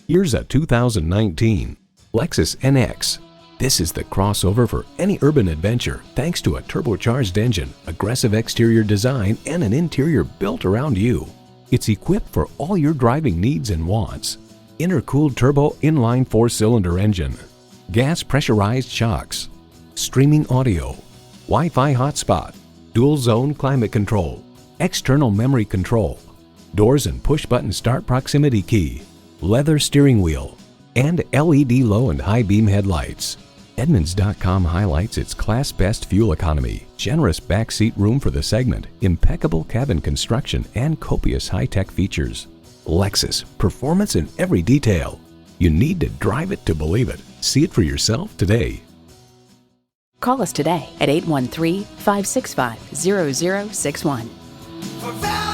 Here's a 2019 Lexus NX. This is the crossover for any urban adventure thanks to a turbocharged engine, aggressive exterior design, and an interior built around you. It's equipped for all your driving needs and wants. Intercooled turbo inline 4-cylinder engine, gas pressurized shocks, streaming audio, Wi-Fi hotspot, dual zone climate control, external memory control, doors and push-button start proximity key, leather steering wheel, and LED low and high beam headlights. Edmunds.com highlights its class best fuel economy, generous backseat room for the segment, impeccable cabin construction, and copious high-tech features. Lexus, performance in every detail. You need to drive it to believe it. See it for yourself today. Call us today at 813-565-0061.